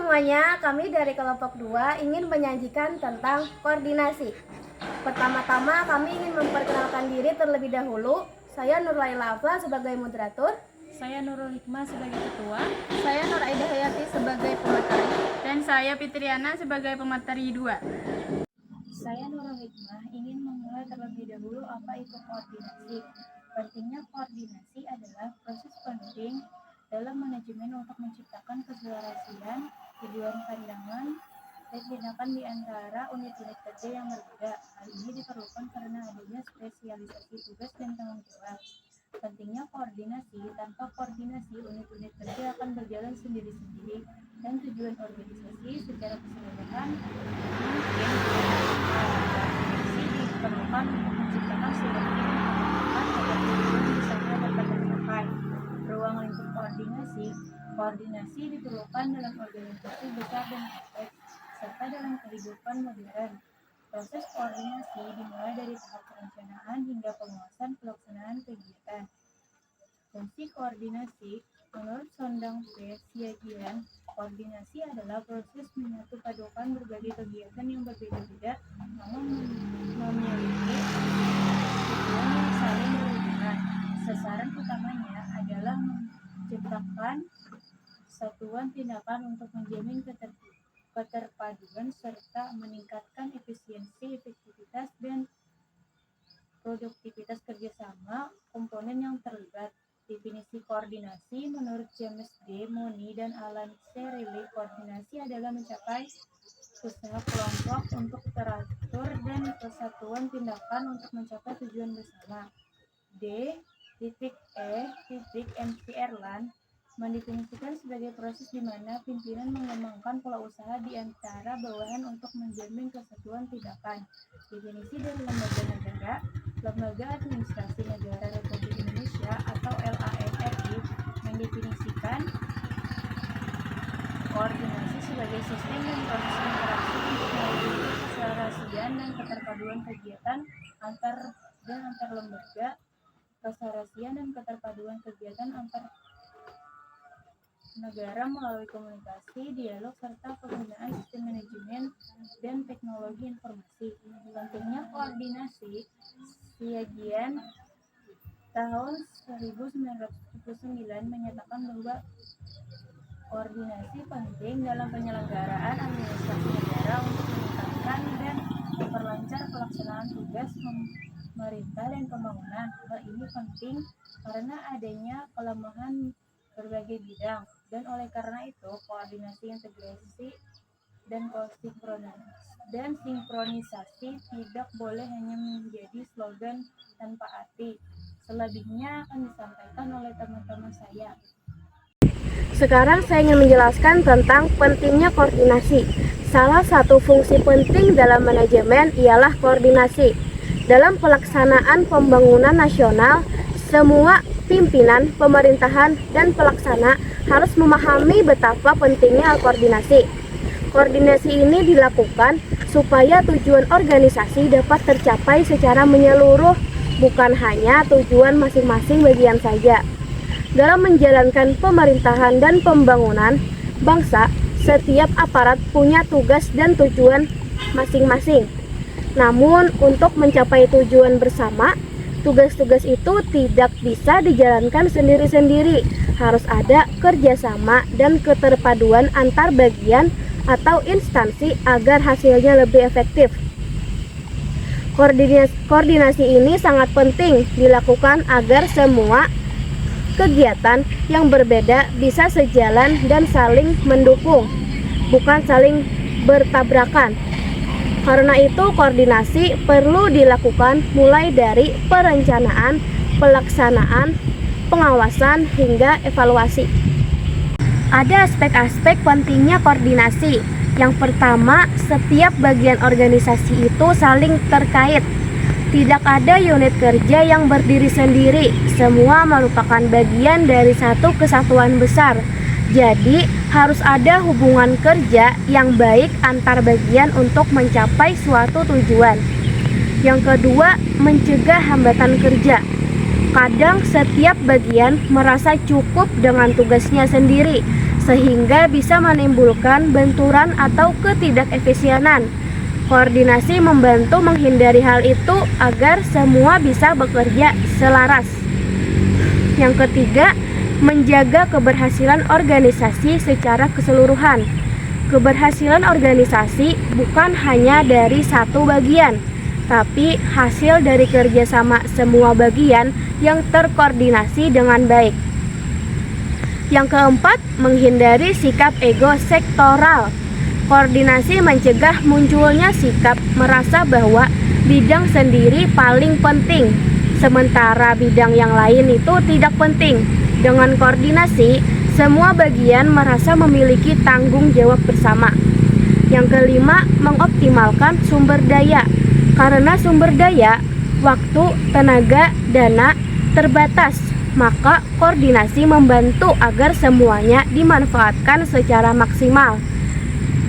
semuanya, kami dari kelompok 2 ingin menyajikan tentang koordinasi. Pertama-tama kami ingin memperkenalkan diri terlebih dahulu. Saya Nur Laila Afla sebagai moderator. Saya Nurul Hikmah sebagai ketua. Saya Nur Aida Hayati sebagai pemateri. Dan saya Fitriana sebagai pemateri 2. Saya Nurul Hikmah ingin memulai terlebih dahulu apa itu koordinasi. Pentingnya koordinasi adalah proses penting dalam manajemen untuk menciptakan keselarasian, tujuan pandangan, dan tindakan di antara unit-unit kerja yang berbeda. Hal ini diperlukan karena adanya spesialisasi tugas dan tanggung jawab. Pentingnya koordinasi, tanpa koordinasi unit-unit kerja akan berjalan sendiri-sendiri dan tujuan organisasi secara keseluruhan mungkin diperlukan untuk menciptakan sinergi agar tujuan bersama dapat tercapai. Ruang lingkup koordinasi diperlukan dalam organisasi besar dan kompleks serta dalam kehidupan modern. Proses koordinasi dimulai dari tahap perencanaan hingga pengawasan pelaksanaan kegiatan. Fungsi koordinasi, menurut Sondang P. Siagian, koordinasi adalah proses menyatu padukan berbagai kegiatan yang berbeda-beda namun memiliki tujuan yang saling berhubungan. Sasaran utamanya adalah menciptakan satuan tindakan untuk menjamin keterpaduan serta meningkatkan efisiensi, efektivitas, dan produktivitas kerjasama komponen yang terlibat. Definisi koordinasi menurut James D. Money dan Alan C. Riley, koordinasi adalah mencapai usaha kelompok untuk teratur dan kesatuan tindakan untuk mencapai tujuan bersama. D. MC Erland mendefinisikan sebagai proses di mana pimpinan mengembangkan pola usaha di antara bawahan untuk menjamin kesatuan tindakan. Definisi dari lembaga negara, Lembaga Administrasi Negara Republik Indonesia atau LANRI mendefinisikan koordinasi sebagai sistem dan proses interaksi untuk mewujudkan keselarasian dan keterpaduan kegiatan antar lembaga, keselarasian dan keterpaduan kegiatan antar negara melalui komunikasi, dialog, serta penggunaan sistem manajemen dan teknologi informasi. Pentingnya koordinasi, Siagian tahun 1979 menyatakan bahwa koordinasi penting dalam penyelenggaraan administrasi negara untuk meningkatkan dan memperlancar pelaksanaan tugas pemerintah dan pembangunan. Hal ini penting karena adanya kelemahan berbagai bidang, dan oleh karena itu koordinasi, integrasi, dan sinkronisasi tidak boleh hanya menjadi slogan tanpa arti. Selebihnya akan disampaikan oleh teman-teman saya. Sekarang saya ingin menjelaskan tentang pentingnya koordinasi. Salah satu fungsi penting dalam manajemen ialah koordinasi. Dalam pelaksanaan pembangunan nasional, semua pimpinan, pemerintahan, dan pelaksana harus memahami betapa pentingnya koordinasi. Koordinasi ini dilakukan supaya tujuan organisasi dapat tercapai secara menyeluruh, bukan hanya tujuan masing-masing bagian saja. Dalam menjalankan pemerintahan dan pembangunan bangsa, setiap aparat punya tugas dan tujuan masing-masing. Namun, untuk mencapai tujuan bersama, tugas-tugas itu tidak bisa dijalankan sendiri-sendiri. Harus ada kerjasama dan keterpaduan antar bagian atau instansi agar hasilnya lebih efektif. Koordinasi ini sangat penting dilakukan agar semua kegiatan yang berbeda bisa sejalan dan saling mendukung, bukan saling bertabrakan. Karena itu koordinasi perlu dilakukan mulai dari perencanaan, pelaksanaan, pengawasan, hingga evaluasi. Ada aspek-aspek pentingnya koordinasi. Yang pertama, setiap bagian organisasi itu saling terkait. Tidak ada unit kerja yang berdiri sendiri. Semua merupakan bagian dari satu kesatuan besar. Jadi, harus ada hubungan kerja yang baik antar bagian untuk mencapai suatu tujuan. Yang kedua, mencegah hambatan kerja. Kadang setiap bagian merasa cukup dengan tugasnya sendiri, sehingga bisa menimbulkan benturan atau ketidakefisienan. Koordinasi membantu menghindari hal itu agar semua bisa bekerja selaras. Yang ketiga, menjaga keberhasilan organisasi secara keseluruhan. Keberhasilan organisasi bukan hanya dari satu bagian, tapi hasil dari kerjasama semua bagian yang terkoordinasi dengan baik. Yang keempat, menghindari sikap ego sektoral. Koordinasi mencegah munculnya sikap merasa bahwa bidang sendiri paling penting, sementara bidang yang lain itu tidak penting. Dengan koordinasi, semua bagian merasa memiliki tanggung jawab bersama. Yang kelima, mengoptimalkan sumber daya. Karena sumber daya, waktu, tenaga, dana terbatas, maka koordinasi membantu agar semuanya dimanfaatkan secara maksimal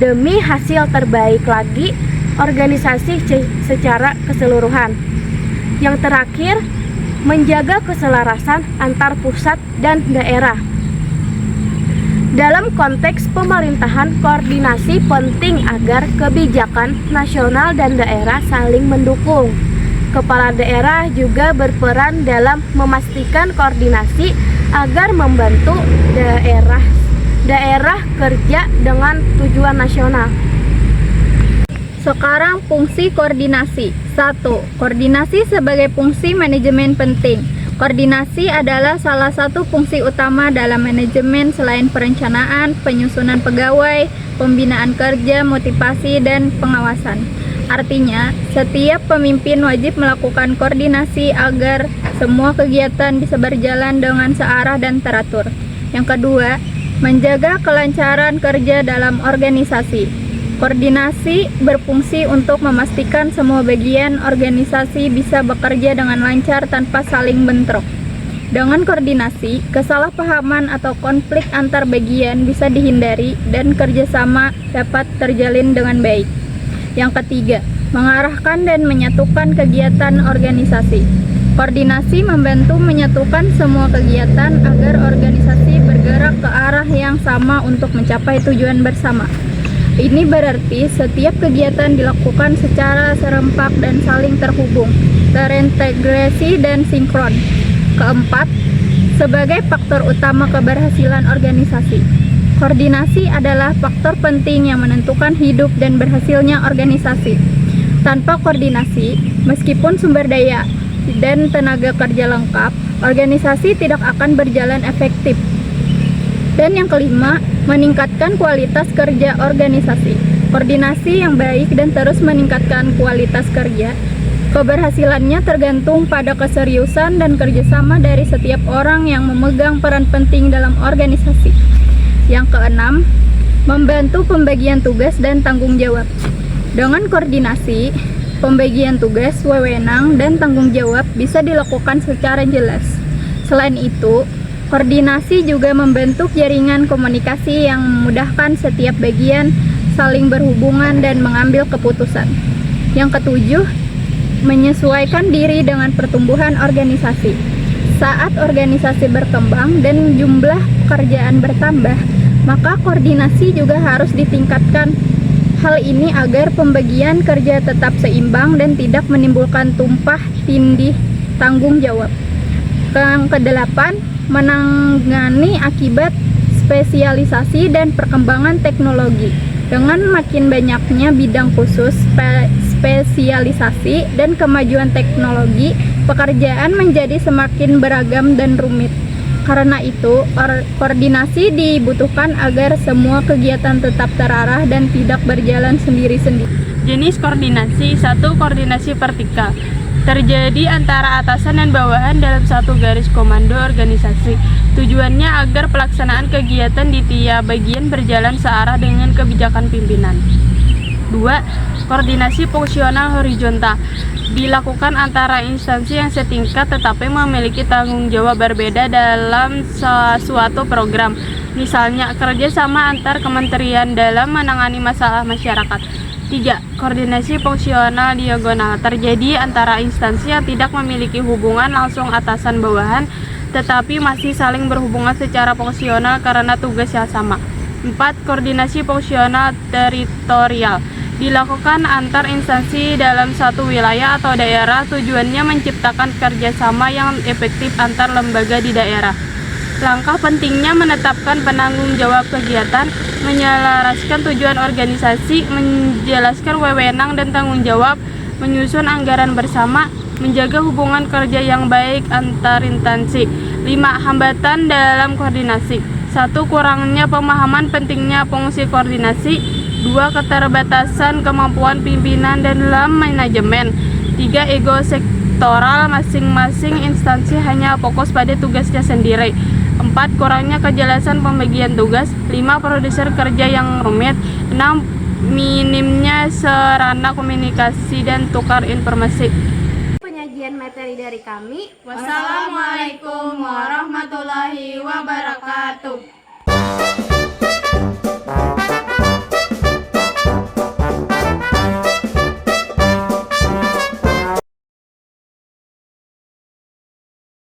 demi hasil terbaik lagi organisasi secara keseluruhan. Yang terakhir, menjaga keselarasan antar pusat dan daerah. Dalam konteks pemerintahan, koordinasi penting agar kebijakan nasional dan daerah saling mendukung. Kepala daerah juga berperan dalam memastikan koordinasi agar membantu daerah kerja dengan tujuan nasional. Sekarang fungsi koordinasi. 1. Koordinasi sebagai fungsi manajemen penting. Koordinasi adalah salah satu fungsi utama dalam manajemen selain perencanaan, penyusunan pegawai, pembinaan kerja, motivasi, dan pengawasan. Artinya, setiap pemimpin wajib melakukan koordinasi agar semua kegiatan bisa berjalan dengan searah dan teratur. Yang kedua, menjaga kelancaran kerja dalam organisasi. Koordinasi berfungsi untuk memastikan semua bagian organisasi bisa bekerja dengan lancar tanpa saling bentrok. Dengan koordinasi, kesalahpahaman atau konflik antar bagian bisa dihindari dan kerjasama dapat terjalin dengan baik. Yang ketiga, mengarahkan dan menyatukan kegiatan organisasi. Koordinasi membantu menyatukan semua kegiatan agar organisasi bergerak ke arah yang sama untuk mencapai tujuan bersama. Ini berarti setiap kegiatan dilakukan secara serempak dan saling terhubung, terintegrasi dan sinkron. Keempat, sebagai faktor utama keberhasilan organisasi. Koordinasi adalah faktor penting yang menentukan hidup dan berhasilnya organisasi. Tanpa koordinasi, meskipun sumber daya dan tenaga kerja lengkap, organisasi tidak akan berjalan efektif. Dan yang kelima, meningkatkan kualitas kerja organisasi. Koordinasi yang baik dan terus meningkatkan kualitas kerja. Keberhasilannya tergantung pada keseriusan dan kerjasama dari setiap orang yang memegang peran penting dalam organisasi. Yang keenam, membantu pembagian tugas dan tanggung jawab. Dengan koordinasi, pembagian tugas, wewenang, dan tanggung jawab bisa dilakukan secara jelas. Selain itu, koordinasi juga membentuk jaringan komunikasi yang memudahkan setiap bagian saling berhubungan dan mengambil keputusan. Yang ketujuh, menyesuaikan diri dengan pertumbuhan organisasi. Saat organisasi berkembang dan jumlah pekerjaan bertambah, maka koordinasi juga harus ditingkatkan. Hal ini agar pembagian kerja tetap seimbang dan tidak menimbulkan tumpah tindih tanggung jawab. Yang kedelapan, menangani akibat spesialisasi dan perkembangan teknologi. Dengan makin banyaknya bidang khusus, spesialisasi, dan kemajuan teknologi, pekerjaan menjadi semakin beragam dan rumit. Karena itu, koordinasi dibutuhkan agar semua kegiatan tetap terarah dan tidak berjalan sendiri-sendiri. Jenis koordinasi. 1. Koordinasi vertikal. Terjadi antara atasan dan bawahan dalam satu garis komando organisasi. Tujuannya agar pelaksanaan kegiatan di tiap bagian berjalan searah dengan kebijakan pimpinan. 2. Koordinasi fungsional horizontal. Dilakukan antara instansi yang setingkat tetapi memiliki tanggung jawab berbeda dalam suatu program. Misalnya, kerjasama antar kementerian dalam menangani masalah masyarakat. 3. Koordinasi fungsional diagonal. Terjadi antara instansi yang tidak memiliki hubungan langsung atasan bawahan tetapi masih saling berhubungan secara fungsional karena tugas yang sama. 4. Koordinasi fungsional teritorial dilakukan antar instansi dalam satu wilayah atau daerah, tujuannya menciptakan kerjasama yang efektif antar lembaga di daerah. Langkah pentingnya menetapkan penanggung jawab kegiatan, menyelaraskan tujuan organisasi, menjelaskan wewenang dan tanggung jawab, menyusun anggaran bersama, menjaga hubungan kerja yang baik antar instansi. 5. Hambatan dalam koordinasi. 1. Kurangnya pemahaman pentingnya fungsi koordinasi. 2. Keterbatasan kemampuan pimpinan dan dalam manajemen. 3. Ego sektoral, masing-masing instansi hanya fokus pada tugasnya sendiri. 4. Kurangnya kejelasan pembagian tugas. 5. Produser kerja yang rumit. 6. Minimnya sarana komunikasi dan tukar informasi. Penyajian materi dari kami. Wassalamualaikum warahmatullahi wabarakatuh.